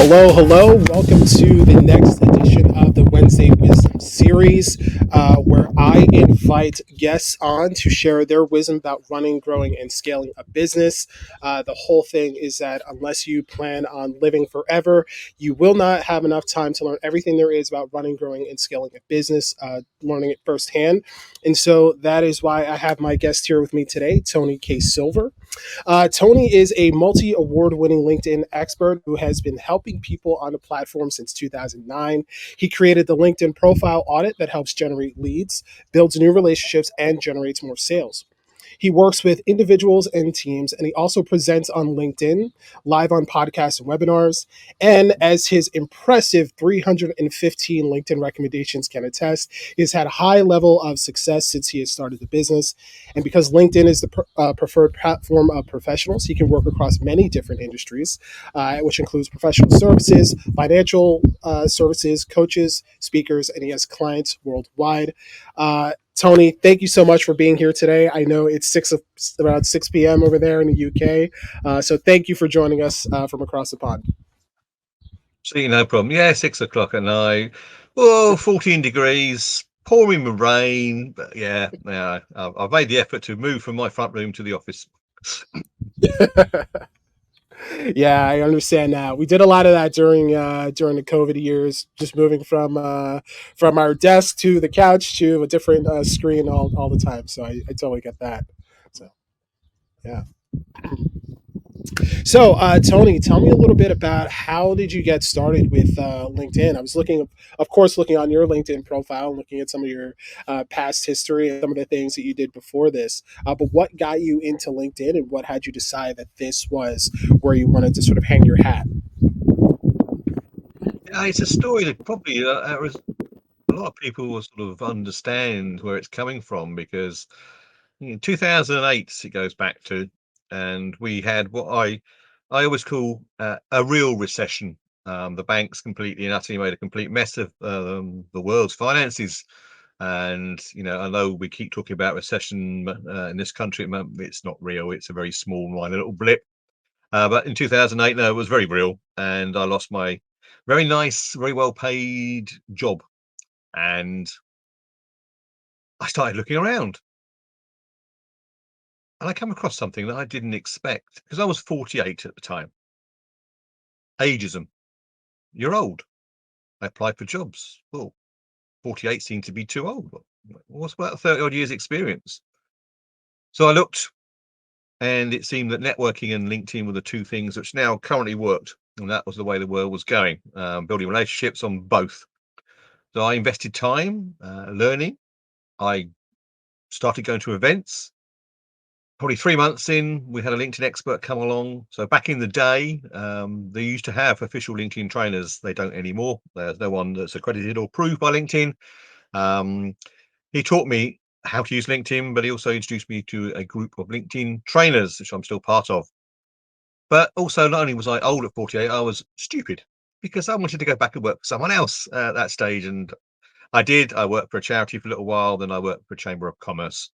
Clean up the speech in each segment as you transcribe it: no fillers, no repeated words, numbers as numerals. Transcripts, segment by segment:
Hello, hello. Welcome to the next edition of the Wednesday Wisdom series, where I invite guests on to share their wisdom about running, growing, and scaling a business. The whole thing is that unless you plan on living forever, you will not have enough time to learn everything there is about running, growing, and scaling a business, learning it firsthand. And so that is why I have my guest here with me today, Tony K. Silver. Tony is a multi award winning LinkedIn expert who has been helping people on the platform since 2009. He created the LinkedIn profile audit that helps generate leads, builds new relationships, and generates more sales. He works with individuals and teams, and he also presents on LinkedIn, live on podcasts and webinars. And as his impressive 315 LinkedIn recommendations can attest, he has had a high level of success since he has started the business. And because LinkedIn is the preferred platform of professionals, he can work across many different industries, which includes professional services, financial services, coaches, speakers, and he has clients worldwide. Tony, thank you so much for being here today. I know it's around 6 p.m. over there in the UK. So thank you for joining us from across the pond. See, no problem. Yeah, 6 o'clock at night. Oh, 14 degrees, pouring with rain. But yeah, I've made the effort to move from my front room to the office. Yeah, I understand that. We did a lot of that during the COVID years, just moving from our desk to the couch to a different screen all the time. So I totally get that. So yeah. So, Tony, tell me a little bit about how did you get started with LinkedIn? I was looking, of course, looking on your LinkedIn profile, looking at some of your past history and some of the things that you did before this. But what got you into LinkedIn, and what had you decide that this was where you wanted to sort of hang your hat? Yeah, it's a story that probably a lot of people will sort of understand where it's coming from because in 2008 it goes back to, and we had what I always call a real recession. The banks completely and utterly made a complete mess of the world's finances. And I know we keep talking about recession in this country. It's not real. It's a very small, minor little blip. But in 2008, no, it was very real, and I lost my very nice, very well paid job, and I started looking around, and I come across something that I didn't expect because I was 48 at the time. Ageism. You're old. I applied for jobs. Well, 48 seemed to be too old. What's about 30 odd years experience? So I looked, and it seemed that networking and LinkedIn were the two things which now currently worked. And that was the way the world was going, building relationships on both. So I invested time learning. I started going to events. Probably 3 months in, we had a LinkedIn expert come along. So back in the day, they used to have official LinkedIn trainers. They don't anymore. There's no one that's accredited or approved by LinkedIn. Um, he taught me how to use LinkedIn, but he also introduced me to a group of LinkedIn trainers, which I'm still part of. But also, not only was I old at 48, I was stupid because I wanted to go back and work for someone else at that stage. And I did. I worked for a charity for a little while, then I worked for a chamber of commerce.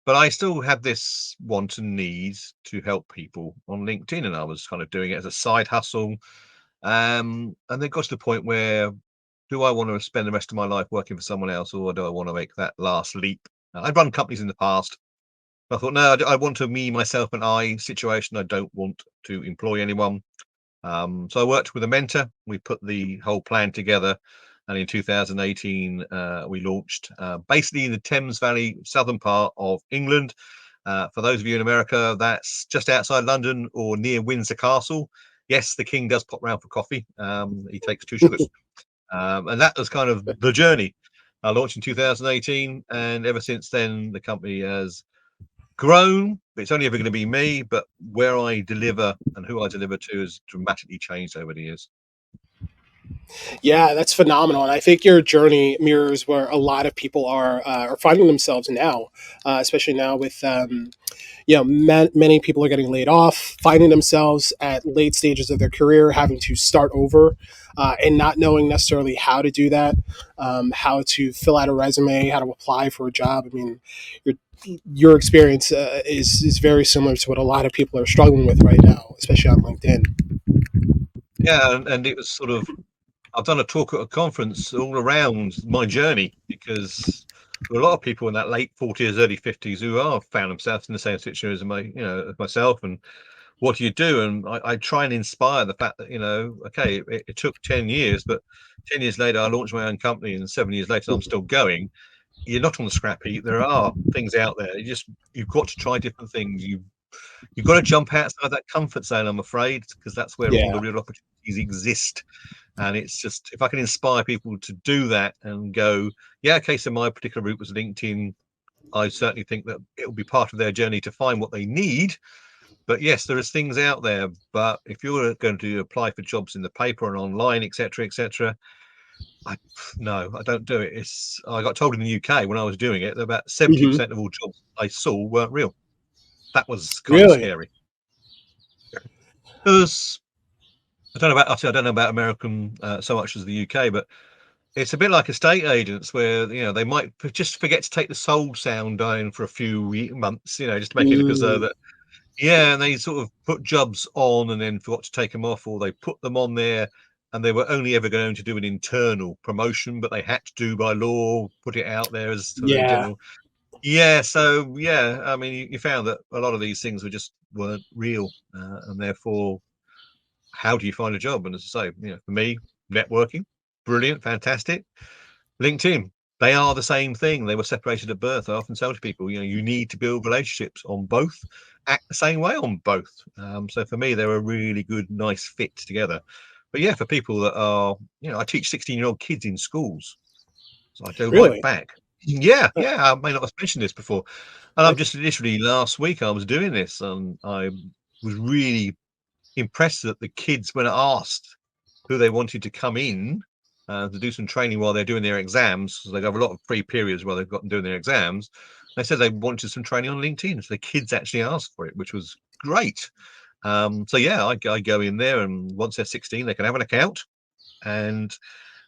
But I still had this want and need to help people on LinkedIn, and I was kind of doing it as a side hustle. And then got to the point where, do I want to spend the rest of my life working for someone else, or do I want to make that last leap? I'd run companies in the past. I thought, no, I want a me, myself, and I situation. I don't want to employ anyone. So I worked with a mentor. We put the whole plan together, and in 2018 we launched basically in the Thames Valley, southern part of England. For those of you in America, that's just outside London or near Windsor Castle. Yes, the king does pop round for coffee. He takes two sugars, and that was kind of the journey. I launched in 2018, and ever since then, the company has grown. It's only ever going to be me, but where I deliver and who I deliver to has dramatically changed over the years. Yeah, that's phenomenal, and I think your journey mirrors where a lot of people are finding themselves now, especially now with many people are getting laid off, finding themselves at late stages of their career, having to start over, and not knowing necessarily how to do that, how to fill out a resume, how to apply for a job. I mean, your your experience is very similar to what a lot of people are struggling with right now, especially on LinkedIn. Yeah, and it was sort of, I've done a talk at a conference all around my journey, because there are a lot of people in that late 40s, early 50s who are found themselves in the same situation as as myself. And what do you do? And I try and inspire the fact that, okay, it took 10 years, but 10 years later, I launched my own company, and 7 years later, I'm still going. You're not on the scrap heap. There are things out there. You've got to try different things. You've got to jump outside that comfort zone, I'm afraid, because that's where all the Yeah. real opportunities exist. And it's just, if I can inspire people to do that and go, yeah, okay, so my particular route was LinkedIn, I certainly think that it will be part of their journey to find what they need. But yes, there is things out there. But if you're going to apply for jobs in the paper and online, etc., I no, I don't do it. I got told in the UK when I was doing it that about Hmm. 70% of all jobs I saw weren't real. That was kind of Really? scary. Because I don't know about American so much as the UK, but it's a bit like estate agents where they might just forget to take the sold sound down for a few months, just to make it look as though Mm, that yeah, and they sort of put jobs on and then forgot to take them off, or they put them on there and they were only ever going to do an internal promotion, but they had to do by law put it out there as to the yeah. general. Yeah, so yeah, I mean, you found that a lot of these things weren't real, and therefore, how do you find a job? And as I say, for me, networking, brilliant, fantastic. LinkedIn, they are the same thing. They were separated at birth. I often tell to people, you need to build relationships on both, act the same way on both. So for me, they're a really good, nice fit together. But yeah, for people that are, I teach 16-year-old kids in schools, so I go right Really? back. Yeah, Huh. yeah. I may not have mentioned this before, and I'm Okay. just literally last week I was doing this, and I was really impressed that the kids, when asked who they wanted to come in to do some training while they're doing their exams, so they have a lot of free periods while they've got them doing their exams. They said they wanted some training on LinkedIn, so the kids actually asked for it, which was great. So yeah, I go in there, and once they're 16, they can have an account, and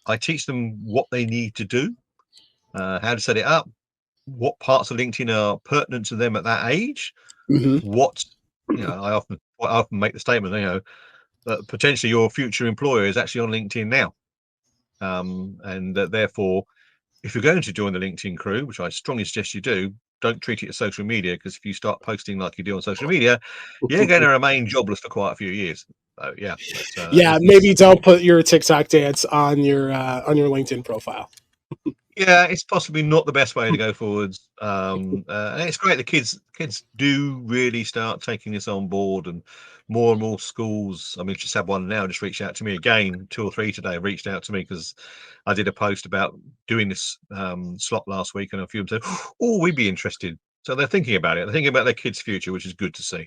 I teach them what they need to do, how to set it up, what parts of LinkedIn are pertinent to them at that age. Hmm. What I often make the statement, that potentially your future employer is actually on LinkedIn now. And therefore, if you're going to join the LinkedIn crew, which I strongly suggest you do, don't treat it as social media, because if you start posting like you do on social media, you're going to remain jobless for quite a few years. So yeah, but Yeah, maybe don't put your TikTok dance on your LinkedIn profile. yeah, it's possibly not the best way to go forwards. And it's great the kids do really start taking this on board, and more schools. I mean, just had one now just reached out to me again, two or three today reached out to me because I did a post about doing this slot last week, and a few of them said, "Oh, we'd be interested." So they're thinking about it. They're thinking about their kids' future, which is good to see.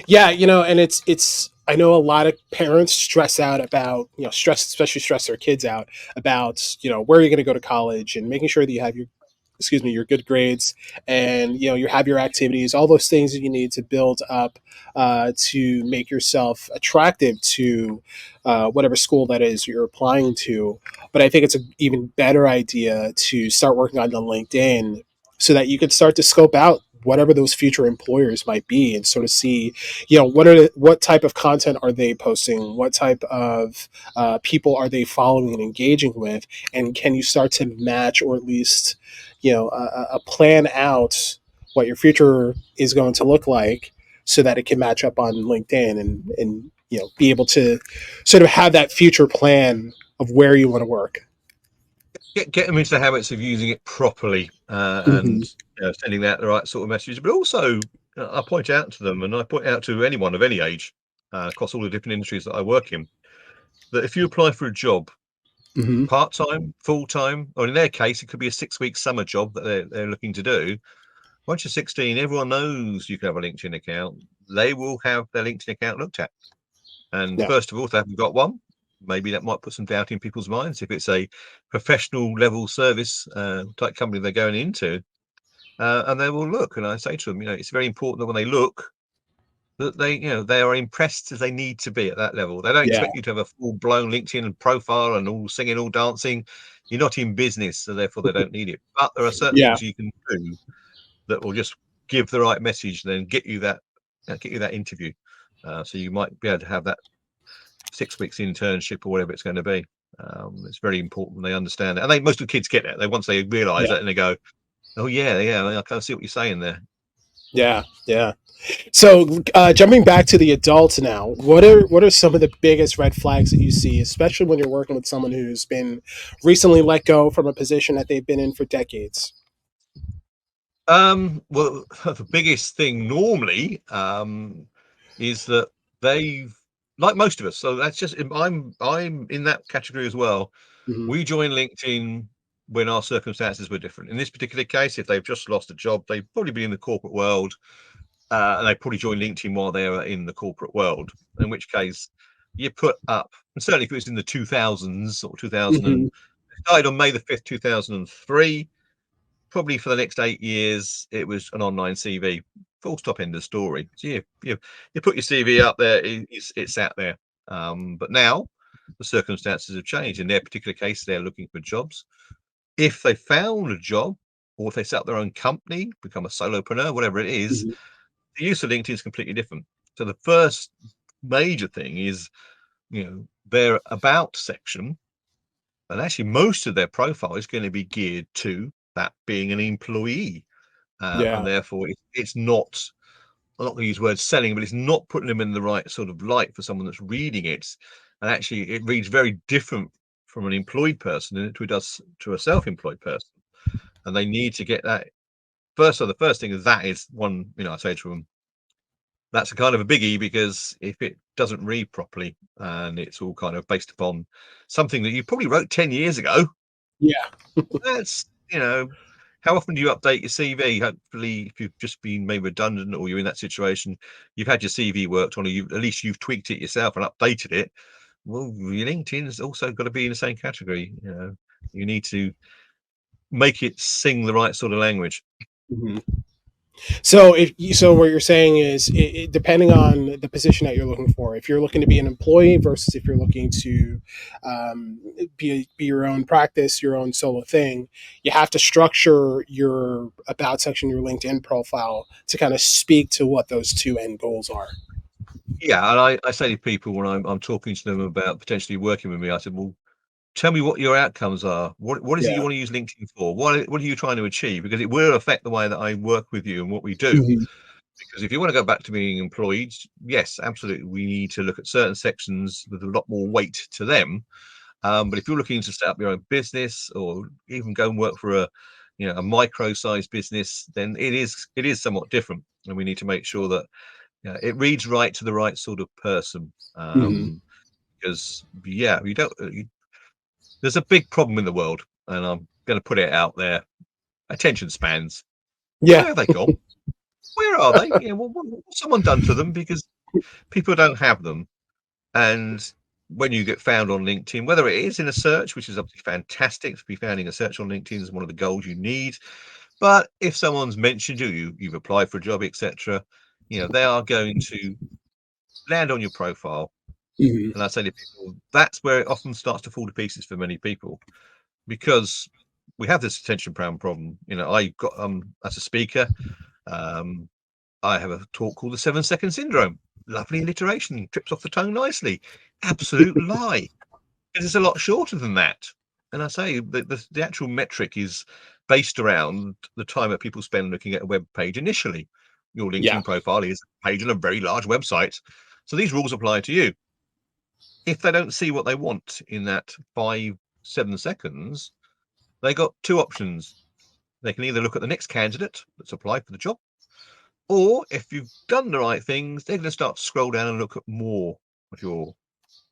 Yeah, and it's I know a lot of parents stress out about, stress, especially stress their kids out about, where you're going to go to college and making sure that you have your, excuse me, your good grades, and you have your activities, all those things that you need to build up to make yourself attractive to whatever school that is you're applying to. But I think it's an even better idea to start working on the LinkedIn so that you can start to scope out whatever those future employers might be and sort of see, what type of content are they posting, what type of people are they following and engaging with, and can you start to match, or at least plan out what your future is going to look like, so that it can match up on LinkedIn, and be able to sort of have that future plan of where you want to work. Get them into the habits of using it properly, Hmm. and sending out the right sort of messages. But also, I point out to them, and I point out to anyone of any age across all the different industries that I work in, that if you apply for a job, Hmm. part time, full time, or in their case, it could be a 6 week summer job that they're looking to do. Once you're 16, everyone knows you can have a LinkedIn account. They will have their LinkedIn account looked at. And Yeah. first of all, if they haven't got one, maybe that might put some doubt in people's minds. If it's a professional level service type company they're going into, and they will look. And I say to them, it's very important that when they look, that they are impressed as they need to be at that level. They don't Yeah. expect you to have a full blown LinkedIn profile and all singing, all dancing. You're not in business, so therefore they don't need it. But there are certain Yeah. things you can do that will just give the right message, then get you that interview. So you might be able to have that 6 weeks internship or whatever it's going to be. It's very important they understand it, and most of the kids get it. Once they realise it, and they go, "Oh yeah, I can see what you're saying there." Yeah, yeah. So, jumping back to the adults now, what are some of the biggest red flags that you see, especially when you're working with someone who's been recently let go from a position that they've been in for decades? Well, the biggest thing normally is that they've, like most of us. So that's just I'm in that category as well. Hmm. We joined LinkedIn when our circumstances were different. In this particular case, if they've just lost a job, they've probably been in the corporate world, and they probably joined LinkedIn while they were in the corporate world. In which case, you put up, and certainly if it was in the 2000s or 2000 Hmm. and started on May the 5th, 2003. Probably for the next 8 years, it was an online CV. Full stop, end of story. So you put your CV up there, it's out there. But now the circumstances have changed. In their particular case, they're looking for jobs. If they found a job, or if they set up their own company, become a solopreneur, whatever it is, Hmm. the use of LinkedIn is completely different. So the first major thing is, their about section, and actually most of their profile is going to be geared to that being an employee. And Yeah. therefore it's not, I'm not going to use the word selling, but it's not putting them in the right sort of light for someone that's reading it. And actually it reads very different from an employed person than it does to a self-employed person. And they need to get that first. So the first thing is, that is one, I say to them, that's a kind of a biggie, because if it doesn't read properly and it's all kind of based upon something that you probably wrote 10 years ago, Yeah. that's, how often do you update your CV? Hopefully, if you've just been made redundant or you're in that situation, you've had your CV worked on, or at least you've tweaked it yourself and updated it. Well, your LinkedIn's also got to be in the same category. You need to make it sing the right sort of language. Hmm. So what you're saying is, depending on the position that you're looking for, if you're looking to be an employee versus if you're looking to be your own practice, your own solo thing, you have to structure your about section, your LinkedIn profile, to kind of speak to what those two end goals are. Yeah, and I say to people when I'm talking to them about potentially working with me, I said, well, tell me what your outcomes are. What is it you Yeah. want to use LinkedIn for? What are you trying to achieve? Because it will affect the way that I work with you and what we do. Hmm. Because if you want to go back to being employed, yes, absolutely, we need to look at certain sections with a lot more weight to them. But if you're looking to set up your own business, or even go and work for a micro-sized business, then it is somewhat different, and we need to make sure that it reads right to the right sort of person. Hmm. Because you don't. There's a big problem in the world, and I'm going to put it out there: attention spans. Yeah. Where have they gone? Where are they? What's someone done to them? Because people don't have them. And when you get found on LinkedIn, whether it is in a search, which is obviously fantastic to be found in a search on LinkedIn, is one of the goals you need. But if someone's mentioned you, you've applied for a job, etc., they are going to land on your profile. Hmm. And I say to people, that's where it often starts to fall to pieces for many people, because we have this attention span problem. I got as a speaker, um, I have a talk called the 7-second syndrome. Lovely alliteration, trips off the tongue nicely. Absolute lie, because it's a lot shorter than that. And I say the actual metric is based around the time that people spend looking at a web page initially. Your Yeah. LinkedIn profile is a page on a very large website. So these rules apply to you. If they don't see what they want in that 5-7 seconds, they got two options. They can either look at the next candidate that's applied for the job, or if you've done the right things, they're going to start to scroll down and look at more of your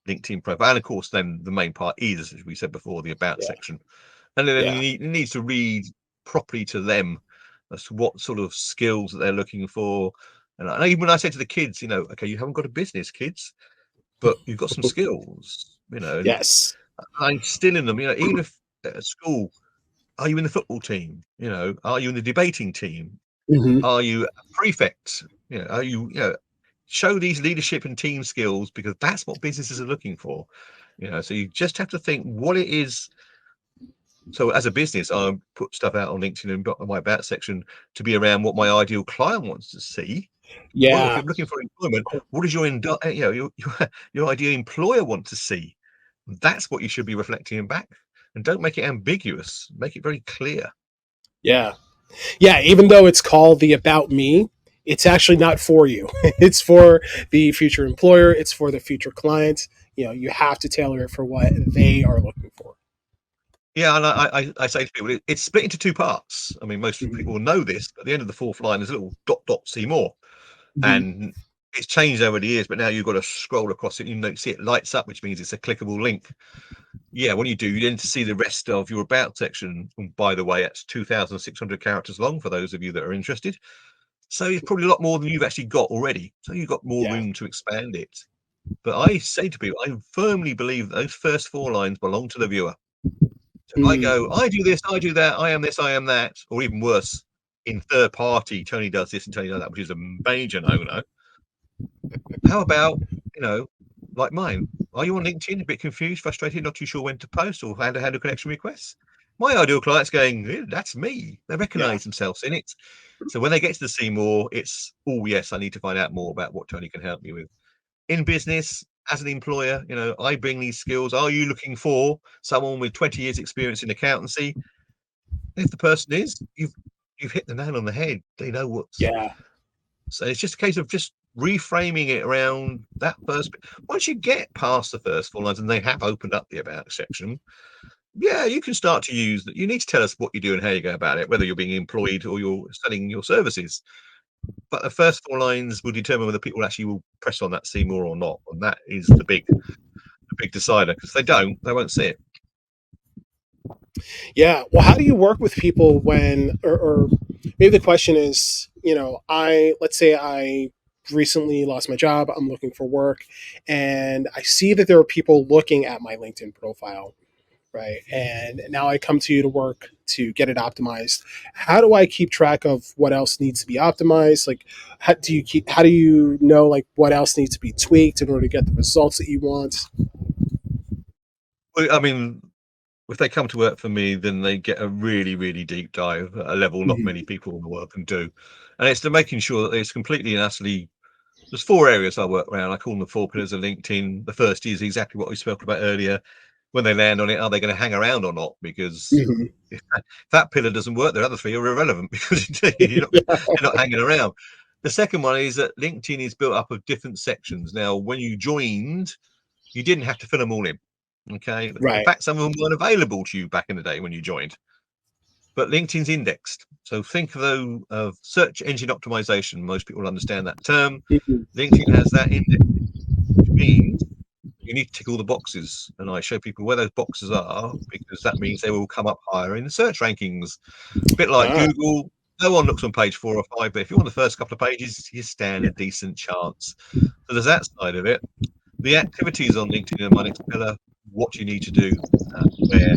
LinkedIn profile. And of course, then the main part is, as we said before, the about Yeah. section. And then Yeah. it needs to read properly to them as to what sort of skills that they're looking for. And even when I say to the kids, okay, you haven't got a business, kids, but you've got some skills, and Yes. I instill in them, even if at school, are you in the football team? Are you in the debating team? Hmm. Are you a prefect? Are show these leadership and team skills, because that's what businesses are looking for. So you just have to think what it is So as a business, I put stuff out on LinkedIn and got my about section to be around what my ideal client wants to see. Well, if Yeah. you're looking for employment, what does your your ideal employer want to see? That's what you should be reflecting back, and don't make it ambiguous. Make it very clear. Yeah. Yeah. Even though it's called the About Me, it's actually not for you. It's for the future employer. It's for the future client. You have to tailor it for what they are looking for. Yeah, and I say to people, it's split into two parts. I mean, most Mhm. people will know this. But at the end of the fourth line, there's a little dot see more, Mhm. and it's changed over the years. But now you've got to scroll across it. You know, see it lights up, which means it's a clickable link. Yeah, when you do, you then see the rest of your about section. And by the way, that's 2,600 characters long for those of you that are interested. So it's probably a lot more than you've actually got already. So you've got more Yeah. room to expand it. But I say to people, I firmly believe that those first four lines belong to the viewer. So if I Mm. go, I do this, I do that, I am this, I am that, or even worse, in third party, Tony does this and Tony does that, which is a major no-no. How about, you know, like mine? Are you on LinkedIn, a bit confused, frustrated, not too sure when to post or how to handle connection requests? My ideal client's going, "Yeah, that's me." They Yeah. recognize themselves in it. So when they get to the see more, it's, oh, yes, I need to find out more about what Tony can help me with. In business, as an employer, I bring these skills. Are you looking for someone with 20 years experience in accountancy? If the person is, you've hit the nail on the head. They know what's Yeah. so it's just a case of just reframing it around that first bit. Once you get past the first 4 lines and they have opened up the about section, yeah, you can start to use that. You need to tell us what you do and how you go about it, whether you're being employed or you're selling your services. But the first 4 lines will determine whether people actually will press on that see more or not. And that is the big decider. Because if they don't, they won't see it. Yeah. Well, how do you work with people or maybe the question is, let's say I recently lost my job, I'm looking for work, and I see that there are people looking at my LinkedIn profile, right? And now I come to you to work to get it optimized. How do I keep track of what else needs to be optimized? Like, how do you know, like, what else needs to be tweaked in order to get the results that you want? Well, I mean, if they come to work for me, then they get a really, really deep dive at a level not many Mhm. people in the world can do. And it's to making sure that it's completely and utterly. There's 4 areas I work around. I call them the 4 pillars of LinkedIn. The first is exactly what we spoke about earlier. When they land on it, are they going to hang around or not? Because Mhm. if that pillar doesn't work, the other 3 are irrelevant because they're not hanging around. The second one is that LinkedIn is built up of different sections. Now, when you joined, you didn't have to fill them all in. Okay. In Right. fact, some of them weren't available to you back in the day when you joined. But LinkedIn's indexed. So think of search engine optimization. Most people understand that term. Mhm. LinkedIn has that index, which means you need to tick all the boxes. And I show people where those boxes are because that means they will come up higher in the search rankings. A bit like Ah, Google. No one looks on page 4 or 5, but if you're on the first couple of pages, you stand yeah. a decent chance. So there's that side of it. The activities on LinkedIn are my next pillar. What you need to do, where,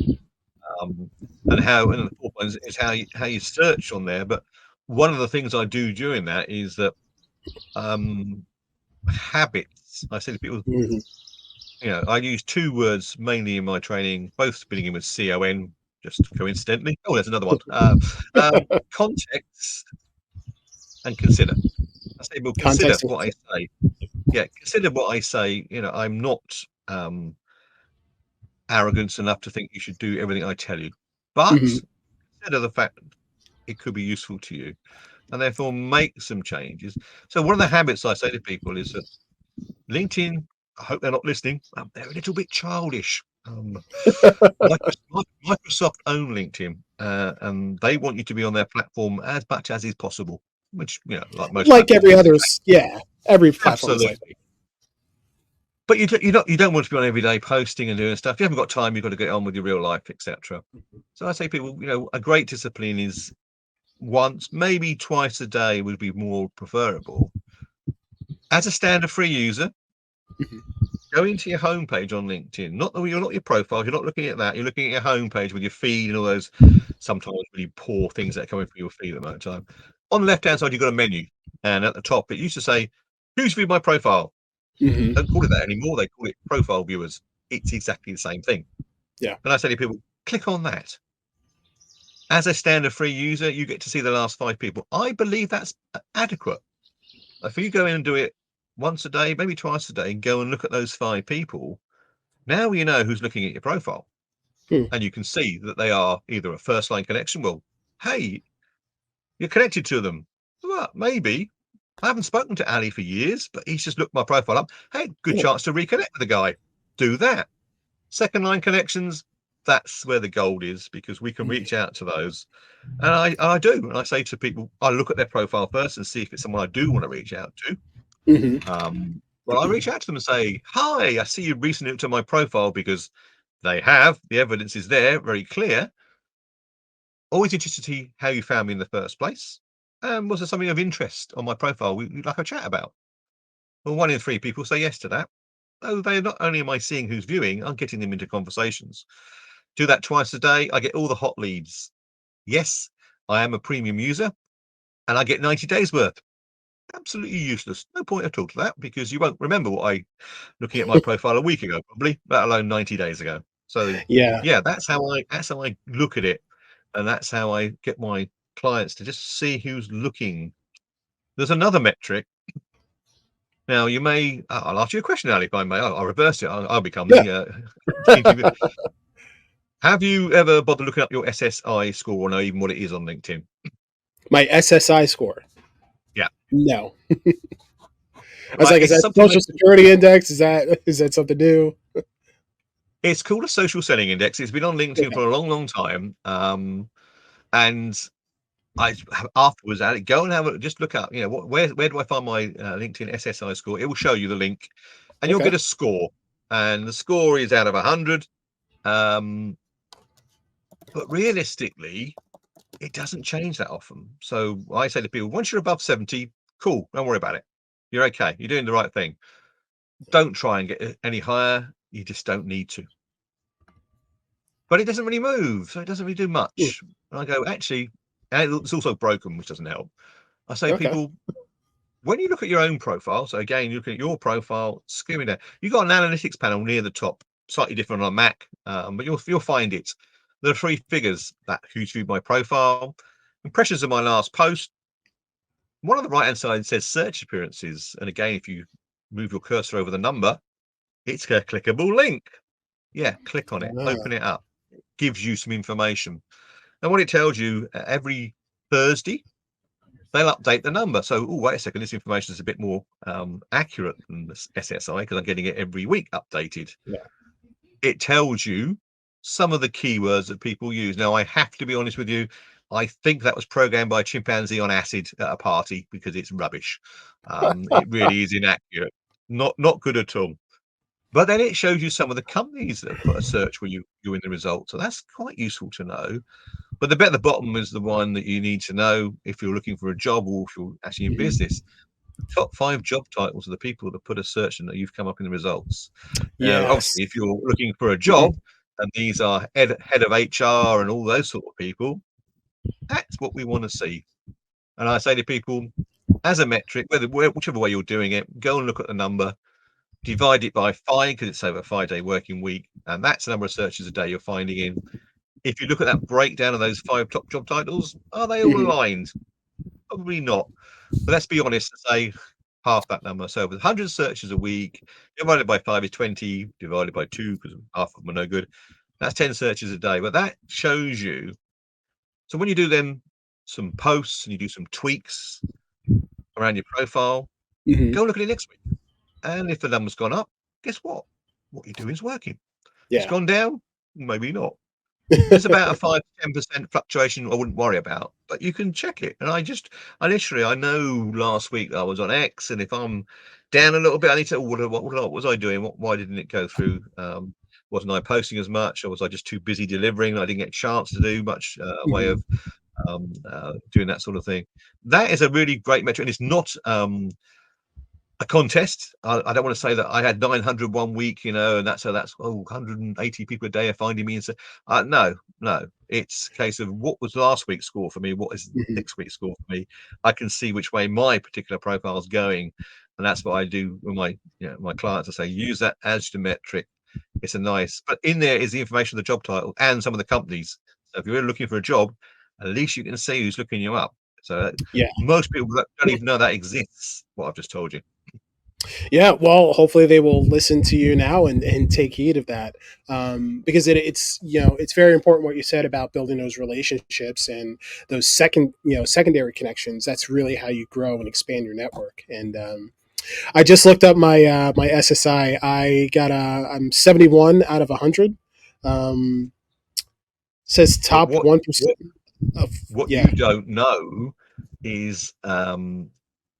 um, and how. And the fourth one is how you search on there. But one of the things I do during that is that um, habits. I say to people, Mhm. I use 2 words mainly in my training, both beginning with CON, just coincidentally. Oh, there's another one. Context and consider. I say, well, consider Context and what I say. Yeah, consider what I say. I'm not um, arrogant enough to think you should do everything I tell you, but Mhm. consider the fact it could be useful to you, and therefore make some changes. So one of the habits I say to people is that LinkedIn, I hope they're not listening, they're a little bit childish. Microsoft own LinkedIn, and they want you to be on their platform as much as is possible, which, like most Like every platforms is the case. others, yeah. Every platform is like that. Absolutely. But you don't want to be on every day posting and doing stuff. If you haven't got time, you've got to get on with your real life, etc. So I say people, a great discipline is once, maybe twice a day would be more preferable. As a standard free user, Mhm. go into your homepage on LinkedIn. You're not your profile. You're not looking at that. You're looking at your homepage with your feed and all those sometimes really poor things that are coming through your feed at the moment time. On the left-hand side, you've got a menu, and at the top, it used to say, "Who's viewed my profile?" Mhm. Don't call it that anymore. They call it profile viewers. It's exactly the same thing. Yeah. And I say to people, click on that. As a standard free user, you get to see the last 5 people. I believe that's adequate. If you go in and do it once a day, maybe twice a day, and go and look at those 5 people, now you know who's looking at your profile. Hmm. And you can see that they are either a first line connection. Well, hey, you're connected to them. Well, maybe. I haven't spoken to Ali for years, but he's just looked my profile up. Hey, good Yeah. chance to reconnect with the guy. Do that. Second line connections, that's where the gold is, because we can reach out to those. And I do. And I say to people, I look at their profile first and see if it's someone I do want to reach out to. Well, I reach out to them and say, hi, I see you recently looked at my profile, because they have. The evidence is there, very clear. Always interested to see how you found me in the first place. Was there something of interest on my profile we'd like a chat about? Well, 1 in 3 people say yes to that. So they not only am I seeing who's viewing, I'm getting them into conversations. Do that twice a day, I get all the hot leads. Yes, I am a premium user, and I get 90 days worth. Absolutely useless. No point at all to that, because you won't remember what I looking at my profile a week ago, probably, let alone 90 days ago. So Yeah. yeah, that's how I look at it, and that's how I get my clients to just see who's looking. There's another metric. Now you may, I'll ask you a question, Ali, if I may. I'll reverse it. I'll become Yeah. the Have you ever bothered looking up your SSI score, or know even what it is on LinkedIn? My SSI score. Yeah. No. I was Right. like, is It's that something social security index? Is that something new? it's called a social selling index. It's been on LinkedIn Okay. for a long, long time. And I afterwards, Ali, go and have a just look up, where do I find my LinkedIn SSI score? It will show you the link, and you'll Okay. get a score. And the score is out of 100. Um, but realistically, it doesn't change that often. So I say to people, once you're above 70, cool, don't worry about it. You're okay. You're doing the right thing. Don't try and get any higher. You just don't need to. But it doesn't really move, so it doesn't really do Hmm. much. And I go, actually, and it's also broken, which doesn't help. I say, Okay. people, when you look at your own profile, so again, you look at your profile, skimming there, you've got an analytics panel near the top, slightly different on a Mac, but you'll find it. There are 3 figures: that who's viewed my profile, impressions of my last post. One on the right hand side says search appearances, and again, if you move your cursor over the number, it's a clickable link. Yeah, click on it, Ah. open it up, it gives you some information. And what it tells you, every Thursday, they'll update the number. So, oh, wait a second, this information is a bit more accurate than the SSI, because I'm getting it every week updated. Yeah. It tells you some of the keywords that people use. Now, I have to be honest with you, I think that was programmed by a chimpanzee on acid at a party, because it's rubbish. It really is inaccurate, not good at all. But then it shows you some of the companies that have put a search where you in the results. So that's quite useful to know. But the bit at the bottom is the one that you need to know if you're looking for a job, or if you're actually in Mhm. business. The top 5 job titles are the people that put a search in that you've come up in the results. Now, Yes. obviously, if you're looking for a Mhm. job and these are head of HR and all those sort of people, that's what we want to see. And I say to people, as a metric, whichever way you're doing it, go and look at the number, divide it by 5, because it's over a 5-day working week, and that's the number of searches a day you're finding in. If you look at that breakdown of those 5 top job titles, are they all Mhm. aligned? Probably not. But let's be honest and say half that number. So with 100 searches a week, divided by 5 is 20, divided by 2, because half of them are no good. That's 10 searches a day. But that shows you. So when you do then some posts and you do some tweaks around your profile, Mhm. go look at it next week. And if the number's gone up, guess what? What you're doing is working. It's Yeah. gone down, maybe not. There's about a 5 to 10% fluctuation I wouldn't worry about, but you can check it. And I literally, I know last week I was on X, and if I'm down a little bit, I need to, what was I doing? Why didn't it go through? Wasn't I posting as much, or was I just too busy delivering? I didn't get a chance to do much way Mhm. of doing that sort of thing. That is a really great metric, and it's not a contest. I don't want to say that I had 900 one week, and that's 180 people a day are finding me. And so, no, it's a case of what was last week's score for me, what is Mhm. next week's score for me. I can see which way my particular profile is going, and that's what I do with my clients. I say use that as the metric. It's a nice, but in there is the information of the job title and some of the companies. So if you're looking for a job, At least you can see who's looking you up. So Yeah. most people don't even know that exists. What I've just told you. Yeah, well, hopefully they will listen to you now and take heed of that, because it's it's very important what you said about building those relationships and those secondary connections. That's really how you grow and expand your network. And I just looked up my SSI. I'm 71 out of 100. Um, Says But top what 1% what of what yeah you don't know is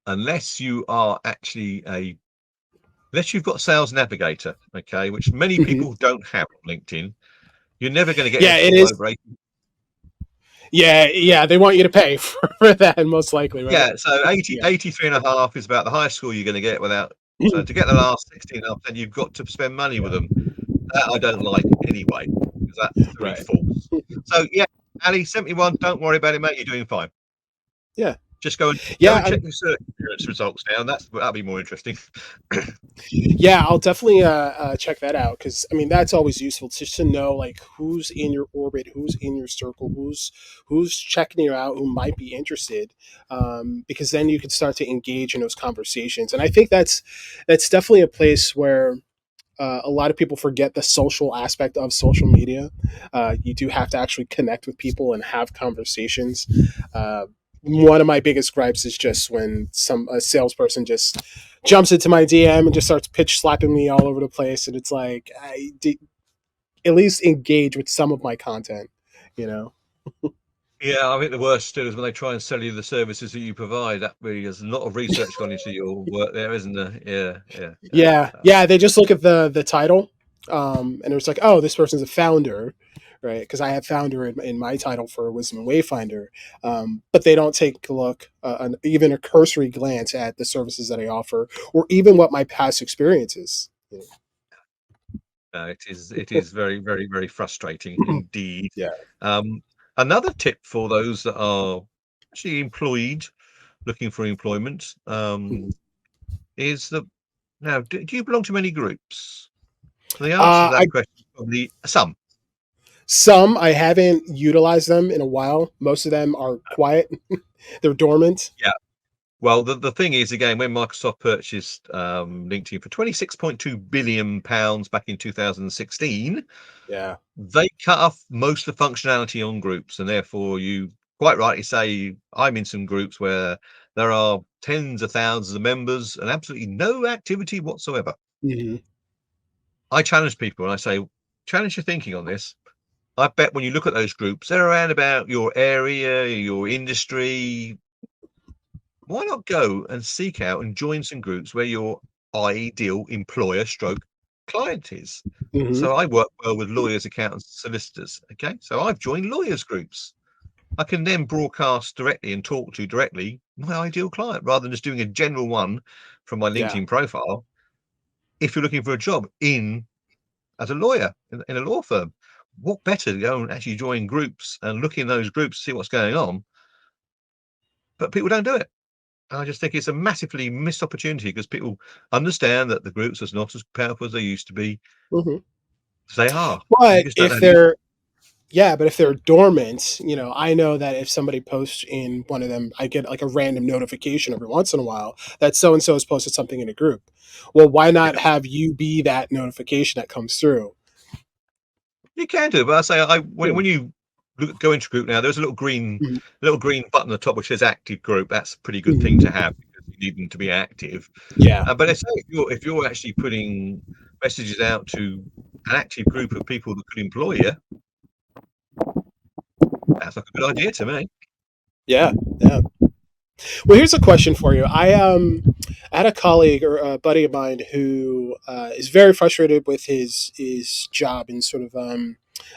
unless you are actually a unless you've got Sales Navigator, okay, which many Mhm. people don't have on LinkedIn, you're never going to get a Yeah, it call is. over 80. Yeah, they want you to pay for that, most likely, right? Yeah, so 80, Yeah. 83.5 is about the highest score you're going to get without. So to get the last 16.5, you've got to spend money with them. That I don't like anyway, because that's three Right. false. So yeah, Ali, 71, don't worry about it, mate. You're doing fine. Yeah. Just go and Yeah. check your search experience results now, and that'll be more interesting. Yeah, I'll definitely check that out, because I mean that's always useful just to know like who's in your orbit, who's in your circle, who's checking you out, who might be interested, because then you can start to engage in those conversations. And I think that's definitely a place where a lot of people forget the social aspect of social media. You do have to actually connect with people and have conversations. Uh, One of my biggest gripes is just when a salesperson just jumps into my DM and just starts pitch slapping me all over the place, and it's like at least engage with some of my content, you know. Yeah, I think the worst still is when they try and sell you the services that you provide. That really is a lot of research gone into your work there, isn't there? Yeah. Yeah, they just look at the title, and it's like, oh, this person's a founder, right? Because I have founder in my title for Wisdom and Wayfinder, but they don't take a look, even a cursory glance at the services that I offer, or even what my past experience is. It is very, very, very frustrating indeed. Yeah. Um, Another tip for those that are actually employed, looking for employment, is that now, do you belong to many groups? The answer to I that question is probably some. Some I haven't utilized them in a while. Most of them are quiet; they're dormant. Yeah. Well, the thing is, again, when Microsoft purchased LinkedIn for £26.2 billion back in 2016, Yeah. they cut off most of the functionality on groups, and therefore you quite rightly say I'm in some groups where there are tens of thousands of members and absolutely no activity whatsoever. Hmm. I challenge people and I say, challenge your thinking on this. I bet when you look at those groups, they're around about your area, your industry. Why not go and seek out and join some groups where your ideal employer stroke client is? Hmm. So I work well with lawyers, accountants, solicitors. Okay. So I've joined lawyers groups. I can then broadcast directly and talk to directly my ideal client rather than just doing a general one from my Yeah. LinkedIn profile. If you're looking for a job in as a lawyer in a law firm, what better to go and actually join groups and look in those groups, see what's going on? But people don't do it. I just think it's a massively missed opportunity because people understand that the groups are not as powerful as they used to be. Hmm. They are. You But just don't know if how to use they're Yeah, but if they're dormant, I know that if somebody posts in one of them, I get like a random notification every once in a while that so and so has posted something in a group. Well, why it. not Yeah, have you be that notification that comes through? you can do, but I say Yeah. when you go into group now, there's a Mhm. little green button at the top which says active group. That's a pretty good thing to Mhm. have because you need them to be active. Yeah. But if you're actually putting messages out to an active group of people that could employ you, that's like a good idea to me. Yeah. Yeah. Well, here's a question for you. I had a colleague or a buddy of mine who is very frustrated with his job in sort of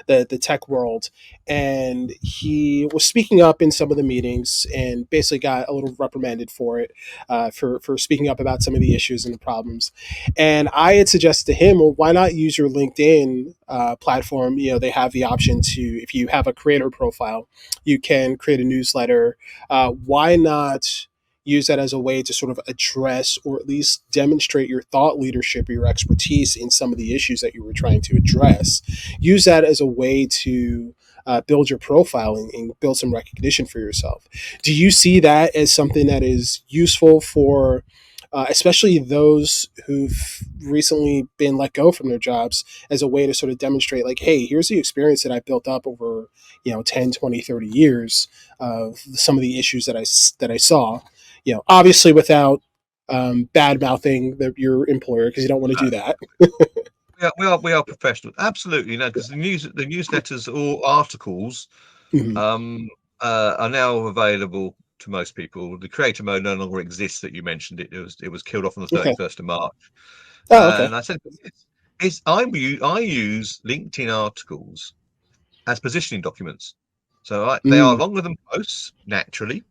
the tech world, and he was speaking up in some of the meetings and basically got a little reprimanded for it, for speaking up about some of the issues and the problems. And I had suggested to him, well, why not use your LinkedIn platform? They have the option to, if you have a creator profile, you can create a newsletter. Why not use that as a way to sort of address or at least demonstrate your thought leadership or your expertise in some of the issues that you were trying to address? Use that as a way to build your profile and build some recognition for yourself. Do you see that as something that is useful for, especially those who've recently been let go from their jobs, as a way to sort of demonstrate, like, hey, here's the experience that I built up over 10, 20, 30 years of some of the issues that I saw, obviously without bad mouthing your employer, because you don't want to do that. We are professional, absolutely. No, because the newsletters or articles Mhm. are now available to most people. The creator mode no longer exists. That you mentioned it was killed off on the Okay. 31st of March. Oh, okay. And I said I use LinkedIn articles as positioning documents. So they are Mm, longer than posts naturally,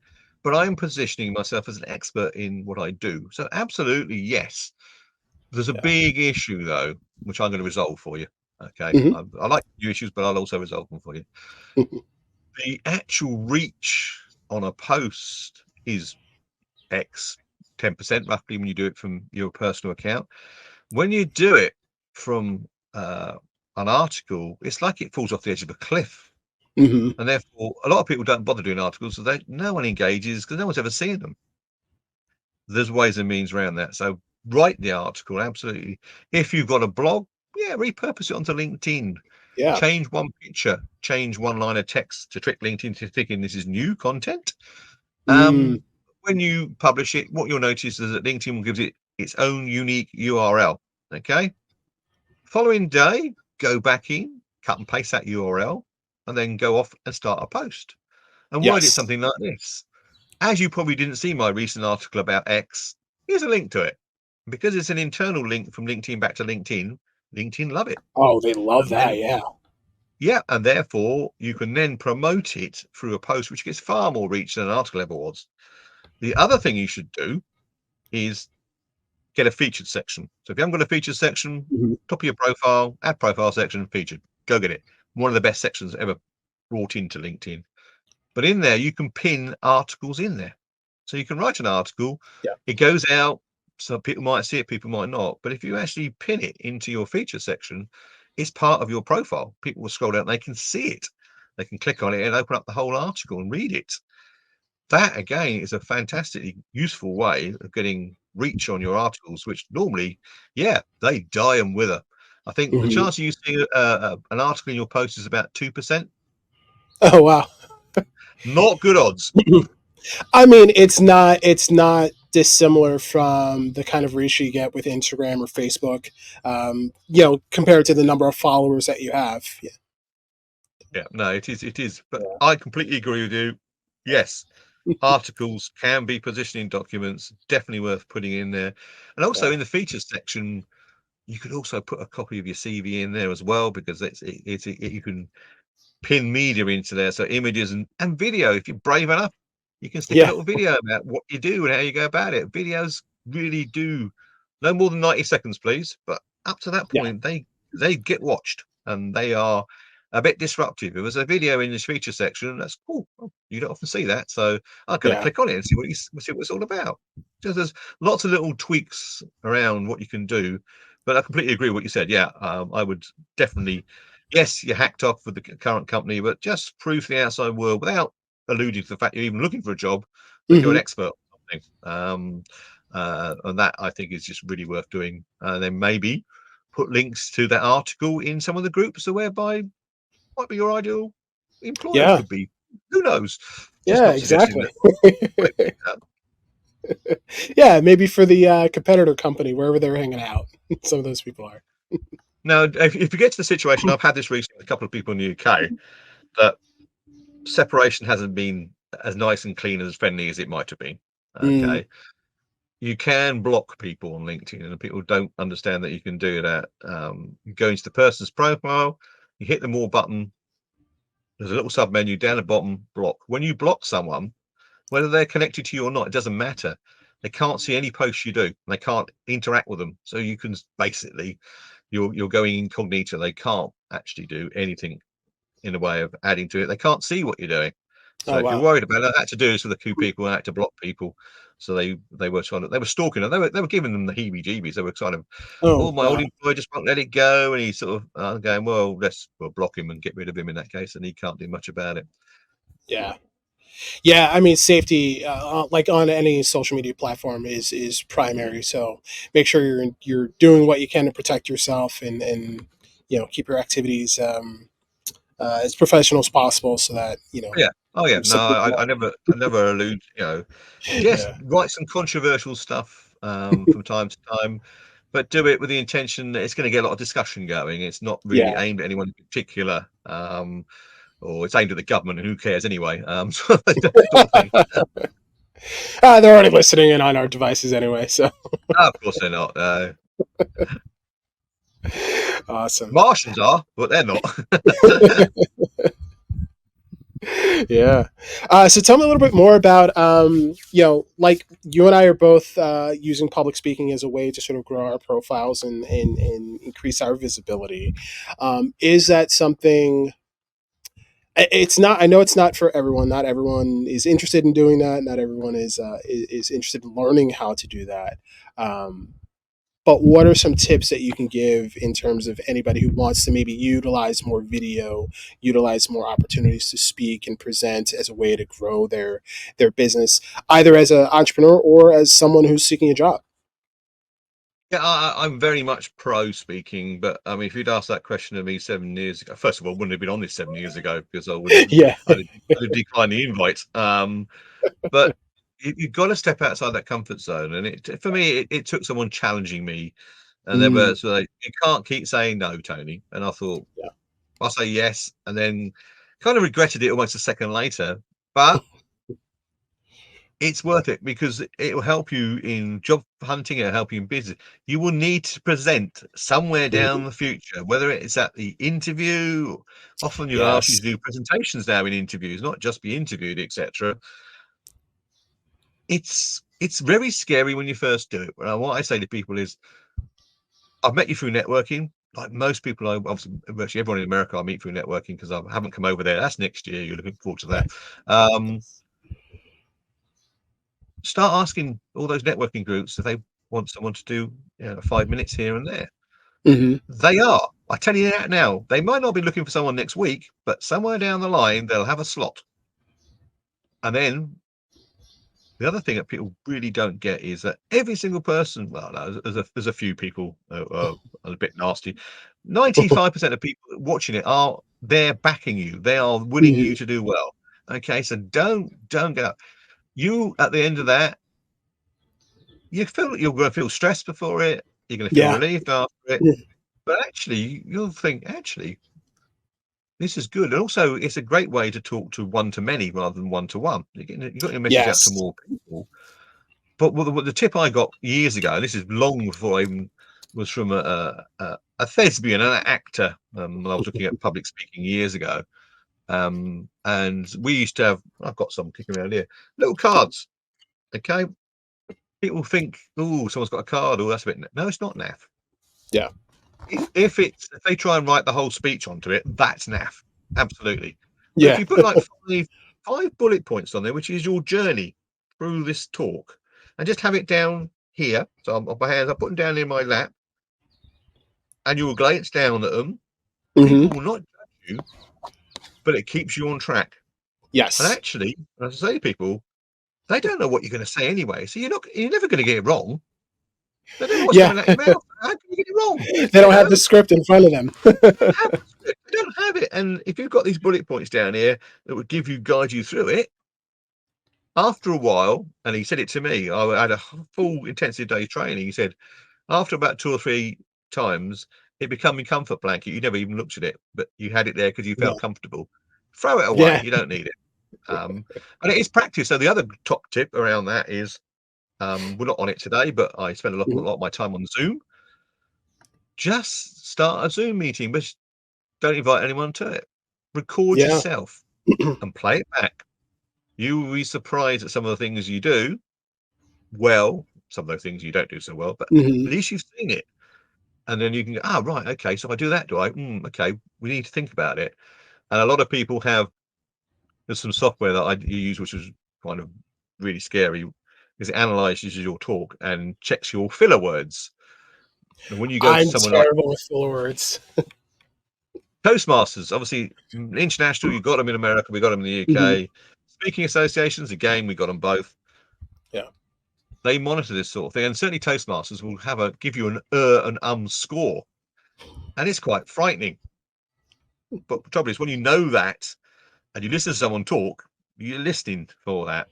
but I am positioning myself as an expert in what I do. So absolutely yes. There's a yeah. big issue though, which I'm going to resolve for you. Okay, Hmm. I like new issues, but I'll also resolve them for you. The actual reach on a post is X 10% roughly when you do it from your personal account. When you do it from an article, it's like it falls off the edge of a cliff. Hmm. And therefore, a lot of people don't bother doing articles, so no one engages because no one's ever seen them. There's ways and means around that. So write the article, absolutely. If you've got a blog, yeah, repurpose it onto LinkedIn. Yeah. Change one picture, change one line of text to trick LinkedIn to thinking this is new content. Mm, When you publish it, what you'll notice is that LinkedIn will give it its own unique URL. Okay. Following day, go back in, cut and paste that URL, and then go off and start a post. And word it yes. something like this. As you probably didn't see my recent article about X, here's a link to it. Because it's an internal link from LinkedIn back to LinkedIn, LinkedIn love it. Oh, they love And then, that. Yeah. yeah, and therefore you can then promote it through a post, which gets far more reach than an article ever was. The other thing you should do is get a featured section. So if you haven't got a featured section, Hmm. top of your profile, add profile section, featured. Go get it. One of the best sections ever brought into LinkedIn. But in there, you can pin articles in there. So you can write an article, Yeah. it goes out, so people might see it, people might not. But if you actually pin it into your feature section, it's part of your profile. People will scroll down, and they can see it. They can click on it and open up the whole article and read it. That again is a fantastically useful way of getting reach on your articles, which normally, yeah, they die and wither. I think the Hmm. chance of you seeing an article in your post is about 2%. Oh, wow. Not good odds. I mean, it's not dissimilar from the kind of reach you get with Instagram or Facebook, compared to the number of followers that you have. Yeah. Yeah, no, it is. It is. But Yeah. I completely agree with you. Yes, articles can be positioning documents. Definitely worth putting in there. And also Yeah. in the features section, you could also put a copy of your CV in there as well because you can pin media into there. So images and video. If you're brave enough, you can stick a Yeah. little video about what you do and how you go about it. Videos really do no more than 90 seconds, please. But up to that Yeah. point, they get watched and they are a bit disruptive. If there's a video in this feature section, that's cool. Well, you don't often see that. So I'm going to Yeah. click on it and see what it's all about. Just there's lots of little tweaks around what you can do. But I completely agree with what you said. Yeah, I would definitely. Yes, you're hacked off with the current company, but just prove to the outside world without alluding to the fact you're even looking for a job that you're an Hmm. expert on something. And that I think is just really worth doing. And then maybe put links to that article in some of the groups so whereby might be your ideal employer Yeah. could be. Who knows? Just Yeah. not suggesting Exactly. that. Right, Yeah. Maybe for the competitor company, wherever they're hanging out, some of those people are. now, if you get to the situation, I've had this recently with a couple of people in the UK that separation hasn't been as nice and clean as friendly as it might have been. Mm, Okay. You can block people on LinkedIn, and people don't understand that you can do that. You go into the person's profile, you hit the more button, there's a little sub menu down the bottom, block. When you block someone, whether they're connected to you or not, it doesn't matter. They can't see any posts you do. They can't interact with them. So you can basically you're going incognito. They can't actually do anything in the way of adding to it. They can't see what you're doing. So Oh if you're wow. worried about it, I had to do this with a few people. I had to block people. So they were trying to, they were stalking her. They were giving them the heebie-jeebies. They were kind of, Oh oh, my old wow. employer just won't let it go, and he's sort of going, well, we'll block him and get rid of him in that case, and he can't do much about it. Yeah. Yeah, I mean, safety, like on any social media platform, is primary. So make sure you're doing what you can to protect yourself, and keep your activities as professional as possible, so that Yeah. Oh yeah. No, some people. I never allude. Yes, Yeah, write some controversial stuff from time to time, but do it with the intention that it's going to get a lot of discussion going. It's not really yeah. aimed at anyone in particular, or it's aimed at the government, and who cares anyway? So that sort of thing. They're already listening in on our devices anyway, so Of course they're not. awesome. Martians are, but they're not. Yeah. So tell me a little bit more about, like you and I are both using public speaking as a way to sort of grow our profiles and increase our visibility. Is that something? It's not. I know it's not for everyone. Not everyone is interested in doing that. Not everyone is interested in learning how to do that. Um, but what are some tips that you can give in terms of anybody who wants to maybe utilize more video, utilize more opportunities to speak and present as a way to grow their business, either as an entrepreneur or as someone who's seeking a job? Yeah, I'm very much pro speaking, but I mean, if you'd asked that question to me 7 years ago, first of all, I wouldn't have been on this 7 years ago because Yeah. I'd have declined the invite. But you've got to step outside that comfort zone, and for me, it took someone challenging me, and they Mm, were so like, you can't keep saying no, Tony. And I thought yeah. I'll say yes, and then kind of regretted it almost a second later, but it's worth it because it will help you in job hunting. It'll help you in business. You will need to present somewhere down Mhm. the future, whether it's at the interview. Often you'll ask you Yes. to do presentations now in interviews, not just be interviewed, etc. It's very scary when you first do it. What I say to people is, I've met you through networking. Like most people, obviously, virtually everyone in America, I meet through networking because I haven't come over there. That's next year. You're looking forward to that. Um, Start asking all those networking groups if they want someone to do 5 minutes here and there. Hmm. They are. I tell you that now. They might not be looking for someone next week, but somewhere down the line they'll have a slot. And then the other thing that people really don't get is that every single person, well, no, there's a few people are a bit nasty. 95% of people watching it are there backing you. They are willing Hmm. you to do well. Okay, so don't get up. You at the end of that, you're going to feel stressed before it. You're going to feel Yeah. relieved after it, but actually, you'll think actually this is good. And also, it's a great way to talk to one to many rather than one to one. You got your message out to Yes. more people. But the tip I got years ago, and this is long before I even was from a thespian, an actor. When I was looking at public speaking years ago, and we used to have. I've got some kicking around here. Little cards. Okay, people think, oh, someone's got a card. Oh, that's a bit. No, it's not naff. Yeah. If they try and write the whole speech onto it, that's naff. Absolutely. But if Yeah. you put like five bullet points on there, which is your journey through this talk, and just have it down here. So on my hands, I put them down in my lap, and you will glance down at them. Hmm. People will not judge you, but it keeps you on track. And Yes. actually, as I say to people, they don't know what you're going to say anyway. So you're never going to get it wrong. They don't know what's Yeah. coming out your mouth. How can you get it wrong? They don't have the script in front of them. Have it. They don't have it. And if you've got these bullet points down here that would guide you through it, after a while, and he said it to me, I had a full intensive day training. He said, after about two or three times, it became a comfort blanket. You never even looked at it, but you had it there because you Yeah. felt comfortable. Throw it away. Yeah. You don't need it. And it is practice. So the other top tip around that is, we're not on it today, but I spend a Mhm. lot of my time on Zoom. Just start a Zoom meeting, but don't invite anyone to it. Record Yeah. yourself and play it back. You will be surprised at some of the things you do well, some of those things you don't do so well, but Hmm. at least you've seen it. And then you can go, "Ah, right, okay, so if I do that, do I? Okay, we need to think about it." And a lot of people have there's some software that I use, which was kind of really scary, because it analyzes your talk and checks your filler words. And when you go to I'm someone like terrible with filler words. Toastmasters, obviously international, you got them in America, we got them in the UK. Speaking associations, again, we got them both. Yeah. They monitor this sort of thing, and certainly Toastmasters will give you an score, and it's quite frightening. But the trouble is, when you know that and you listen to someone talk, you're listening for that.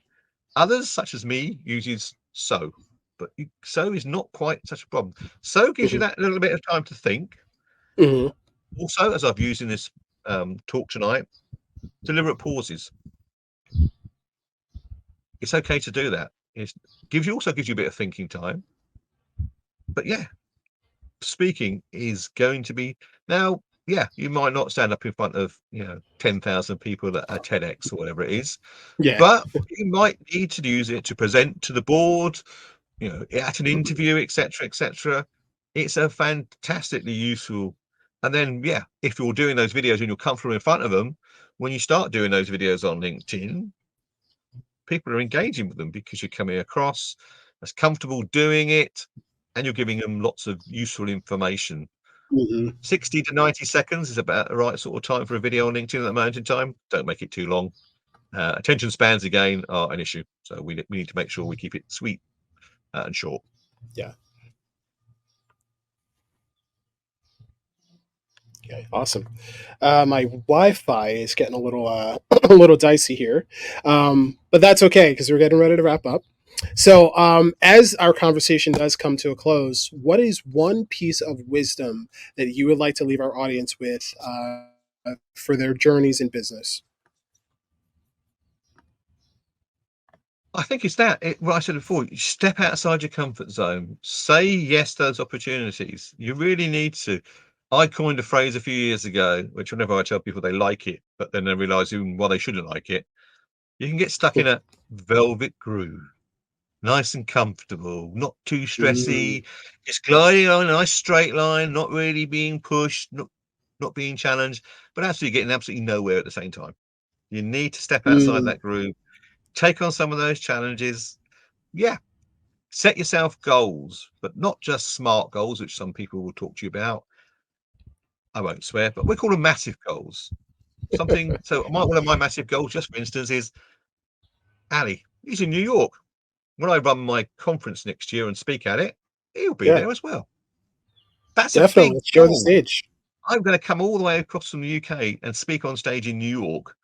Others, such as me, uses So, but So is not quite such a problem. So gives you that little bit of time to think. Mhm. Also, as I've used in this talk tonight, deliberate pauses. It's okay to do that. It also gives you a bit of thinking time. But yeah, speaking is going to be now. Yeah, you might not stand up in front of 10,000 people at a TEDx or whatever it is, Yeah. but you might need to use it to present to the board, at an interview, etc., etc. It's a fantastically useful. And then, yeah, if you're doing those videos and you're comfortable in front of them, when you start doing those videos on LinkedIn, people are engaging with them because you're coming across as comfortable doing it, and you're giving them lots of useful information. 60 to 90 seconds is about the right sort of time for a video on LinkedIn at the moment in time. Don't make it too long. Attention spans, again, are an issue. So we need to make sure we keep it sweet and short. Yeah. Okay, awesome. My Wi-Fi is getting a little a little dicey here, but that's okay because we're getting ready to wrap up. So, as our conversation does come to a close, what is one piece of wisdom that you would like to leave our audience with for their journeys in business? I think it's what I said before. You step outside your comfort zone. Say yes to those opportunities. You really need to. I coined a phrase a few years ago, which whenever I tell people, they like it, but then they realize even why they shouldn't like it. You can get stuck in a velvet groove, nice and comfortable, not too Mm, stressy, just gliding on a nice straight line, not really being pushed, not being challenged, but actually getting absolutely nowhere at the same time. You need to step outside mm, that groove, take on some of those challenges. Yeah, set yourself goals, but not just smart goals, which some people will talk to you about. I won't swear, but we call them massive goals. Something. So one of my massive goals, just for instance, is Ali. He's in New York. When I run my conference next year and speak at it, he'll be yeah, there as well. That's a definitely. big Let's share the goal. stage. I'm going to come all the way across from the UK and speak on stage in New York.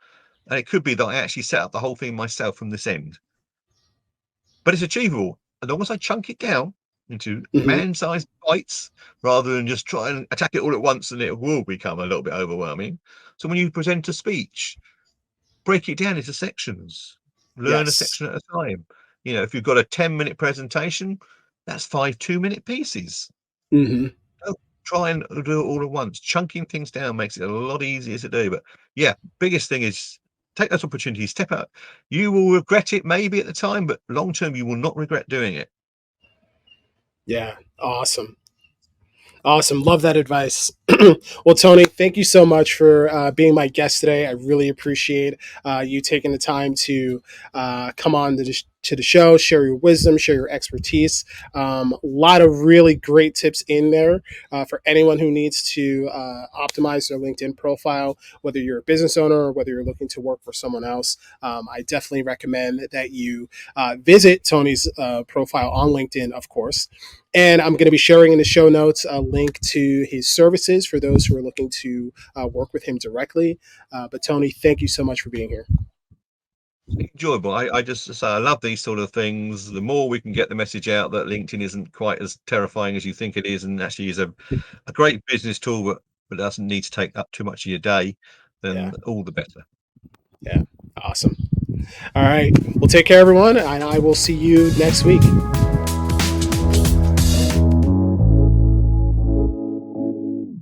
And it could be that I actually set up the whole thing myself from this end. But it's achievable as long as I chunk it down into Hmm. man-sized bites rather than just try and attack it all at once, and it will become a little bit overwhelming. So when you present a speech, break it down into sections. Learn a Yes. section at a time. If you've got a 10-minute presentation, that's 5 2-minute pieces. Hmm. Don't try and do it all at once. Chunking things down makes it a lot easier to do. But yeah, biggest thing is take those opportunities, step out. You will regret it maybe at the time, but long term, you will not regret doing it. Yeah. Awesome. Awesome. Love that advice. Well, Tony, thank you so much for being my guest today. I really appreciate you taking the time to come on to the show, share your wisdom, share your expertise. A lot of really great tips in there for anyone who needs to optimize their LinkedIn profile, whether you're a business owner or whether you're looking to work for someone else. I definitely recommend that you visit Tony's profile on LinkedIn, of course. And I'm going to be sharing in the show notes a link to his services for those who are looking to work with him directly. But Tony, thank you so much for being here. Enjoyable. I just say I love these sort of things. The more we can get the message out that LinkedIn isn't quite as terrifying as you think it is, and actually is a great business tool, but doesn't need to take up too much of your day, Yeah. then all the better. Yeah. Awesome. All right. Well, take care, everyone. And I will see you next week.